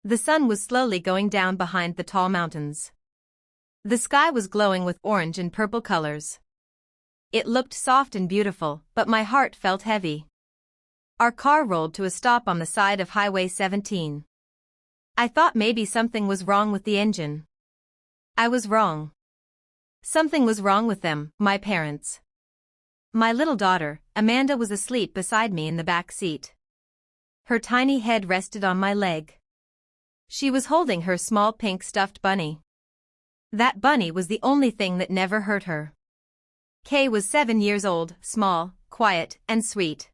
The sun was slowly going down behind the tall mountains. The sky was glowing with orange and purple colors. It looked soft and beautiful, but my heart felt heavy. Our car rolled to a stop on the side of Highway 17. I thought maybe something was wrong with the engine. I was wrong. Something was wrong with them, my parents. My little daughter, Amanda, was asleep beside me in the back seat. Her tiny head rested on my leg. She was holding her small pink stuffed bunny. That bunny was the only thing that never hurt her. Kay was 7 years old, small, quiet, and sweet.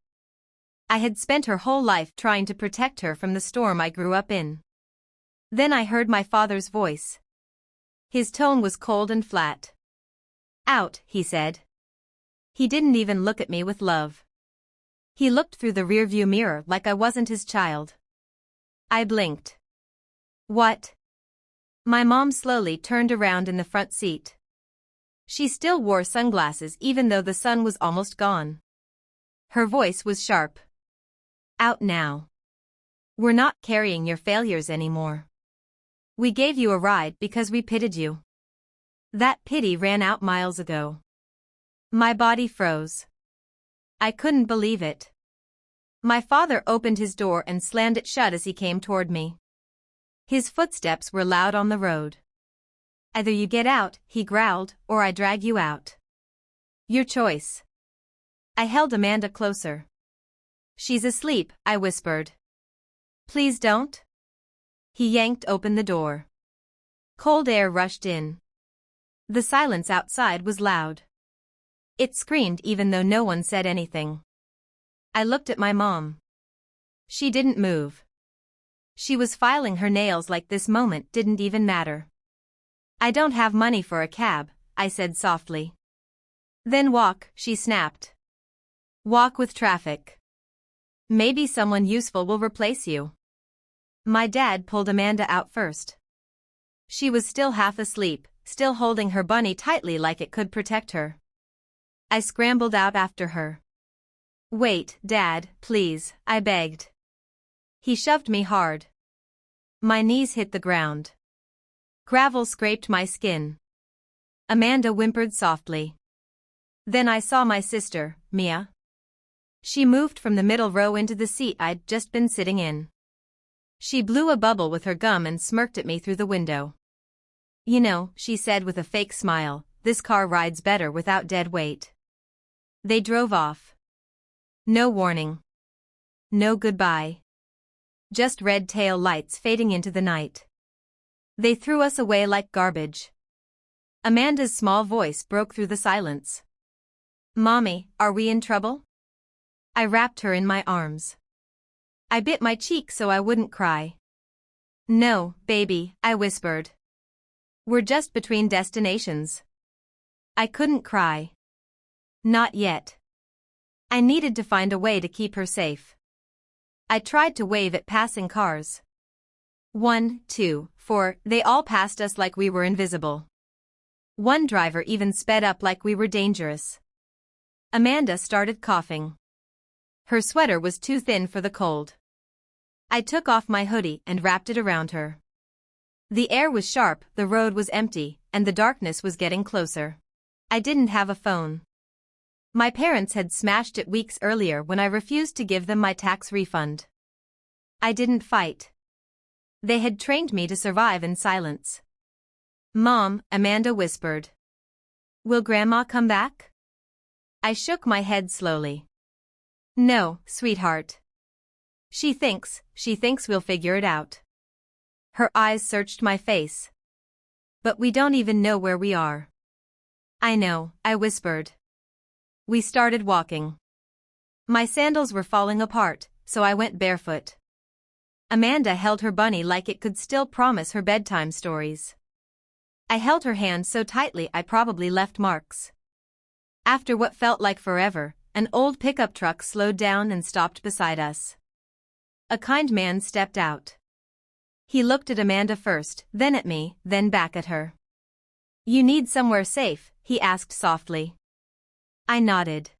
I had spent her whole life trying to protect her from the storm I grew up in. Then I heard my father's voice. His tone was cold and flat. "Out," he said. He didn't even look at me with love. He looked through the rearview mirror like I wasn't his child. I blinked. What? My mom slowly turned around in the front seat. She still wore sunglasses even though the sun was almost gone. Her voice was sharp. "Out now. We're not carrying your failures anymore. We gave you a ride because we pitied you. That pity ran out miles ago." My body froze. I couldn't believe it. My father opened his door and slammed it shut as he came toward me. His footsteps were loud on the road. "Either you get out," he growled, "or I drag you out. Your choice." I held Amanda closer. "She's asleep," I whispered. "Please don't." He yanked open the door. Cold air rushed in. The silence outside was loud. It screamed even though no one said anything. I looked at my mom. She didn't move. She was filing her nails like this moment didn't even matter. "I don't have money for a cab," I said softly. "Then walk," she snapped. "Walk with traffic. Maybe someone useful will replace you." My dad pulled Amanda out first. She was still half asleep, still holding her bunny tightly like it could protect her. I scrambled out after her. "Wait, Dad, please," I begged. He shoved me hard. My knees hit the ground. Gravel scraped my skin. Amanda whimpered softly. Then I saw my sister, Mia. She moved from the middle row into the seat I'd just been sitting in. She blew a bubble with her gum and smirked at me through the window. "You know," she said with a fake smile, "this car rides better without dead weight." They drove off. No warning. No goodbye. Just red tail lights fading into the night. They threw us away like garbage. Amanda's small voice broke through the silence. "Mommy, are we in trouble?" I wrapped her in my arms. I bit my cheek so I wouldn't cry. "No, baby," I whispered. "We're just between destinations." I couldn't cry. Not yet. I needed to find a way to keep her safe. I tried to wave at passing cars. 1, 2, 4, they all passed us like we were invisible. One driver even sped up like we were dangerous. Amanda started coughing. Her sweater was too thin for the cold. I took off my hoodie and wrapped it around her. The air was sharp, the road was empty, and the darkness was getting closer. I didn't have a phone. My parents had smashed it weeks earlier when I refused to give them my tax refund. I didn't fight. They had trained me to survive in silence. "Mom," Amanda whispered. "Will Grandma come back?" I shook my head slowly. "No, sweetheart. She thinks we'll figure it out." Her eyes searched my face. "But we don't even know where we are." "I know," I whispered. We started walking. My sandals were falling apart, so I went barefoot. Amanda held her bunny like it could still promise her bedtime stories. I held her hand so tightly I probably left marks. After what felt like forever, an old pickup truck slowed down and stopped beside us. A kind man stepped out. He looked at Amanda first, then at me, then back at her. "You need somewhere safe?" he asked softly. I nodded.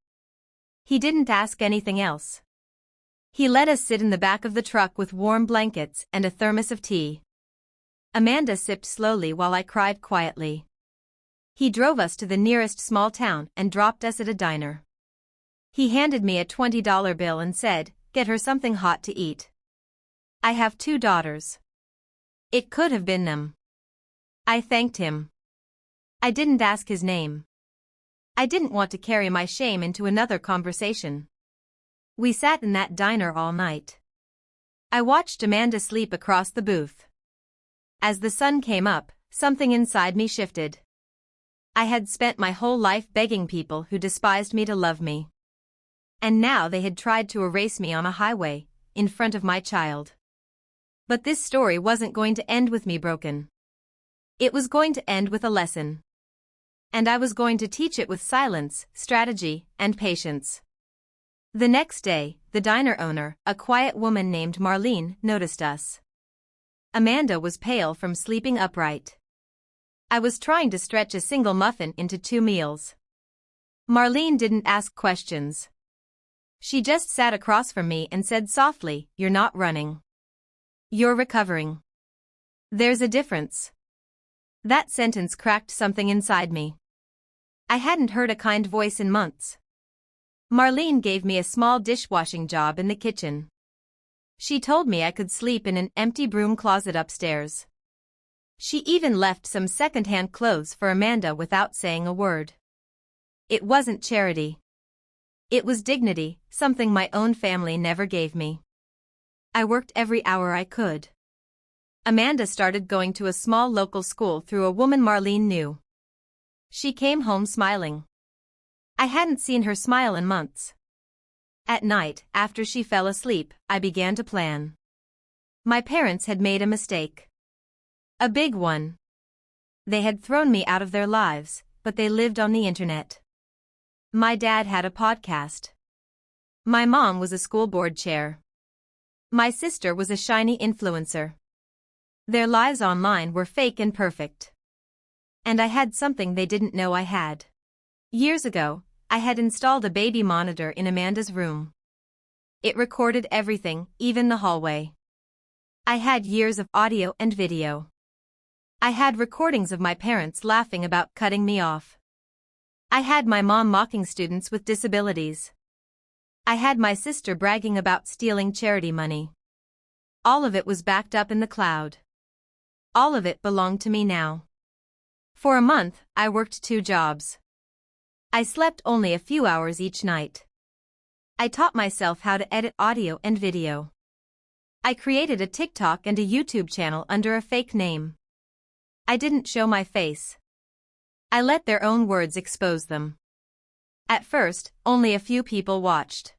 He didn't ask anything else. He let us sit in the back of the truck with warm blankets and a thermos of tea. Amanda sipped slowly while I cried quietly. He drove us to the nearest small town and dropped us at a diner. He handed me a $20 bill and said, "Get her something hot to eat. I have 2 daughters." It could have been them. I thanked him. I didn't ask his name. I didn't want to carry my shame into another conversation. We sat in that diner all night. I watched Amanda sleep across the booth. As the sun came up, something inside me shifted. I had spent my whole life begging people who despised me to love me. And now they had tried to erase me on a highway, in front of my child. But this story wasn't going to end with me broken. It was going to end with a lesson. And I was going to teach it with silence, strategy, and patience. The next day, the diner owner, a quiet woman named Marlene, noticed us. Amanda was pale from sleeping upright. I was trying to stretch a single muffin into 2 meals. Marlene didn't ask questions. She just sat across from me and said softly, "You're not running. You're recovering. There's a difference." That sentence cracked something inside me. I hadn't heard a kind voice in months. Marlene gave me a small dishwashing job in the kitchen. She told me I could sleep in an empty broom closet upstairs. She even left some second-hand clothes for Amanda without saying a word. It wasn't charity. It was dignity, something my own family never gave me. I worked every hour I could. Amanda started going to a small local school through a woman Marlene knew. She came home smiling. I hadn't seen her smile in months. At night, after she fell asleep, I began to plan. My parents had made a mistake. A big one. They had thrown me out of their lives, but they lived on the internet. My dad had a podcast. My mom was a school board chair. My sister was a shiny influencer. Their lives online were fake and perfect. And I had something they didn't know I had. Years ago, I had installed a baby monitor in Amanda's room. It recorded everything, even the hallway. I had years of audio and video. I had recordings of my parents laughing about cutting me off. I had my mom mocking students with disabilities. I had my sister bragging about stealing charity money. All of it was backed up in the cloud. All of it belonged to me now. For a month, I worked 2 jobs. I slept only a few hours each night. I taught myself how to edit audio and video. I created a TikTok and a YouTube channel under a fake name. I didn't show my face. I let their own words expose them. At first, only a few people watched.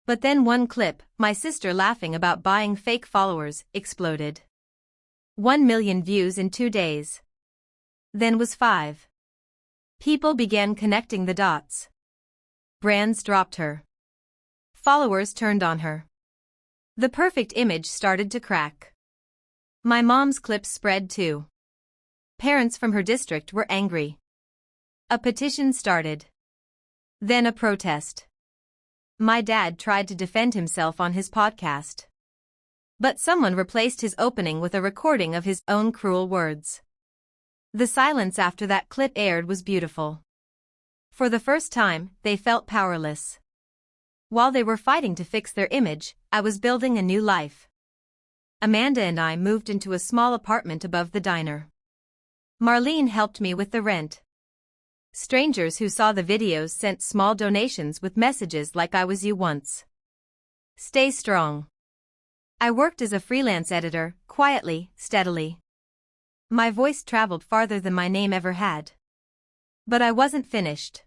But then one clip, my sister laughing about buying fake followers, exploded. 1 million views in 2 days. Then was 5. People began connecting the dots. Brands dropped her. Followers turned on her. The perfect image started to crack. My mom's clips spread too. Parents from her district were angry. A petition started. Then a protest. My dad tried to defend himself on his podcast. But someone replaced his opening with a recording of his own cruel words. The silence after that clip aired was beautiful. For the first time, they felt powerless. While they were fighting to fix their image, I was building a new life. Amanda and I moved into a small apartment above the diner. Marlene helped me with the rent. Strangers who saw the videos sent small donations with messages like "I was you once. Stay strong." I worked as a freelance editor, quietly, steadily. My voice traveled farther than my name ever had. But I wasn't finished.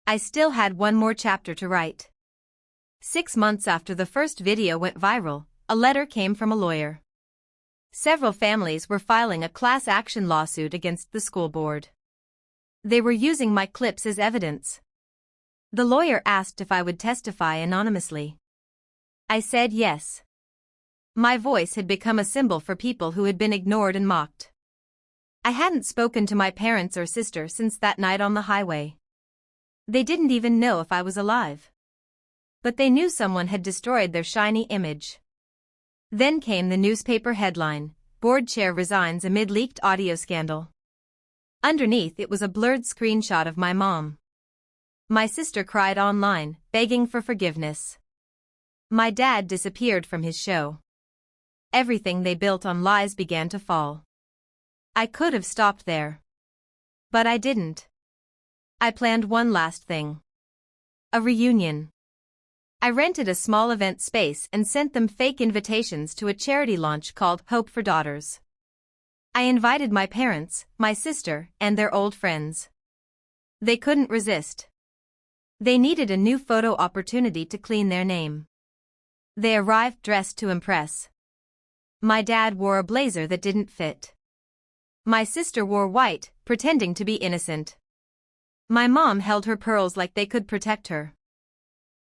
I still had one more chapter to write. 6 months after the first video went viral, a letter came from a lawyer. Several families were filing a class action lawsuit against the school board. They were using my clips as evidence. The lawyer asked if I would testify anonymously. I said yes. My voice had become a symbol for people who had been ignored and mocked. I hadn't spoken to my parents or sister since that night on the highway. They didn't even know if I was alive. But they knew someone had destroyed their shiny image. Then came the newspaper headline, "Board Chair Resigns Amid Leaked Audio Scandal." Underneath it was a blurred screenshot of my mom. My sister cried online, begging for forgiveness. My dad disappeared from his show. Everything they built on lies began to fall. I could have stopped there. But I didn't. I planned one last thing. A reunion. I rented a small event space and sent them fake invitations to a charity launch called Hope for Daughters. I invited my parents, my sister, and their old friends. They couldn't resist. They needed a new photo opportunity to clean their name. They arrived dressed to impress. My dad wore a blazer that didn't fit. My sister wore white, pretending to be innocent. My mom held her pearls like they could protect her.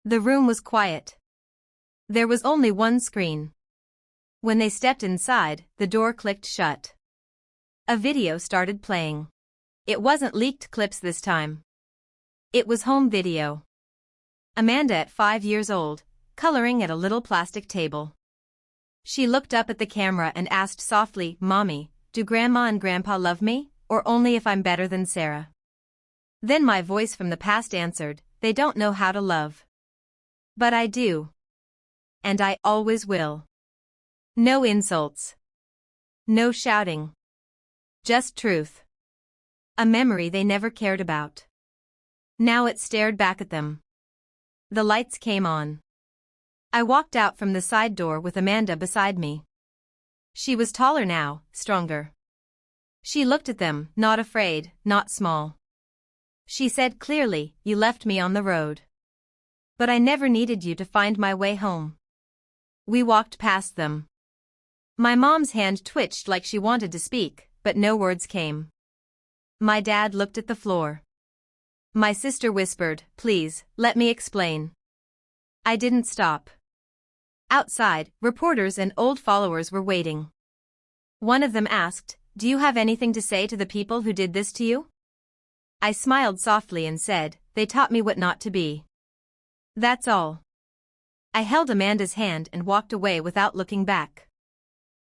The room was quiet. There was only one screen. When they stepped inside, the door clicked shut. A video started playing. It wasn't leaked clips this time. It was home video. Amanda at 5 years old, coloring at a little plastic table. She looked up at the camera and asked softly, "Mommy, do Grandma and Grandpa love me, or only if I'm better than Sarah?" Then my voice from the past answered, "They don't know how to love. But I do. And I always will." No insults. No shouting. Just truth. A memory they never cared about. Now it stared back at them. The lights came on. I walked out from the side door with Amanda beside me. She was taller now, stronger. She looked at them, not afraid, not small. She said clearly, "You left me on the road. But I never needed you to find my way home." We walked past them. My mom's hand twitched like she wanted to speak, but no words came. My dad looked at the floor. My sister whispered, "Please, let me explain." I didn't stop. Outside, reporters and old followers were waiting. One of them asked, "Do you have anything to say to the people who did this to you?" I smiled softly and said, "They taught me what not to be. That's all." I held Amanda's hand and walked away without looking back.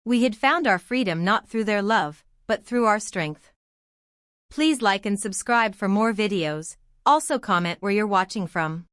We had found our freedom not through their love, but through our strength. Please like and subscribe for more videos. Also comment where you're watching from.